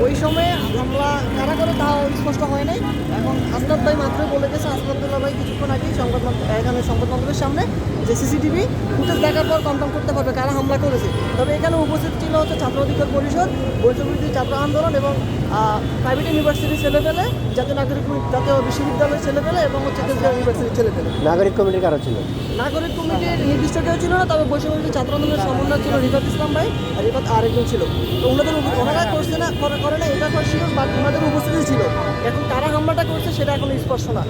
ওই সময় হামলা কারা করে তাও স্পষ্ট হয় নাই। এখন আসনাদ ভাই মাত্রই বলে গেছে, আসনাদুল্লাহ ভাই কিছুক্ষণ আগেই এখানে সংবাদ মাধ্যমের সামনে যে সিসিটিভি ফুটেজ দেখার পর কনফার্ম করতে পারবে কারা হামলা করেছে। তবে এখানে উপস্থিত ছিল হচ্ছে ছাত্র অধিকার পরিষদ, বৈষম্যবিরোধী ছাত্র আন্দোলন এবং প্রাইভেট ইউনিভার্সিটির ছেলেপেলে, জাতীয় বিশ্ববিদ্যালয়ের ছেলেপেলে এবং হচ্ছে কেন্দ্রীয় ইউনিভার্সিটির ছেলেপেলে। নাগরিক কমিটির কারা ছিল? নাগরিক কমিটির নির্দিষ্ট কেউ ছিল না, তবে বৈষম্যবিরোধী ছাত্র আন্দোলনের সমন্বয় ছিল রিফাত ইসলাম ভাই, আর রিফাত আরেকজন ছিল। তো ওনারা করছে না করে না এটা শিওর, বাট ওনাদের উপস্থিতি ছিল। এখন কারা হামলাটা করছে সেটা এখন স্পষ্ট না।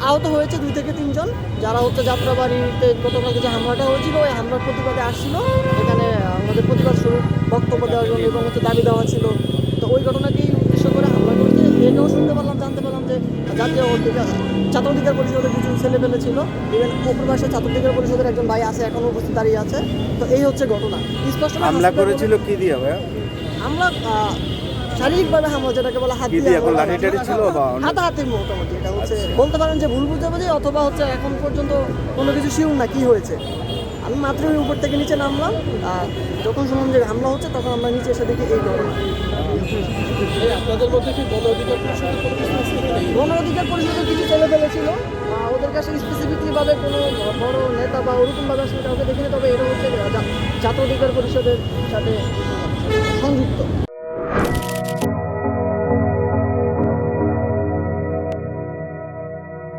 আহত হয়েছে 2 থেকে 3 জন, যারা হচ্ছে যাত্রাবাড়িতে গতকালকে যে হামলাটা হয়েছিল ওই হামলার প্রতিবাদে আসছিল এখানে আমাদের প্রতিবাদ স্বরূপ বক্তব্য দেওয়ার জন্য এবং হচ্ছে দাবি দেওয়া ছিল। তো ওই ঘটনাকেই উদ্দেশ্য করে হামলা করছে। এটাও জানতে পারলাম যে ছাত্র অধিকার পরিষদের কিছু ছেলেপেলে ছিল, ইভেন অপ্রবাসে ছাত্র অধিকার পরিষদের একজন ভাই আছে, এখনো উপস্থিত দাঁড়িয়ে আছে। তো এই হচ্ছে ঘটনা। স্পষ্ট হামলা করেছিল কি দিয়ে ভাইয়া? হামলা শারীরিকভাবে হামলা, যেটাকে বলা হাত দিয়ে লাঠিটারি ছিল বা হাতাহাতির মোটামুটি। এটা হচ্ছে বলতে পারেন যে ভুল বুঝাবুঝি, অথবা হচ্ছে এখন পর্যন্ত কোনো কিছু শিওর না কি হয়েছে। আমি মাত্রই উপর থেকে নিচে নামলাম, আর যখন শুনলাম যে হামলা হচ্ছে তখন আমরা নিচে এসে দেখি এই ঘটনা। আপনাদের মধ্যে কি গণ অধিকার পরিষদের কিছু ছেলেপেলে ছিল, ওদের কাছে স্পেসিফিকলিভাবে কোনো বড় নেতা বা ওরকমভাবে আসলে কাউকে দেখিনি। তবে এটা হচ্ছে জাতীয় অধিকার পরিষদের সাথে সংযুক্ত।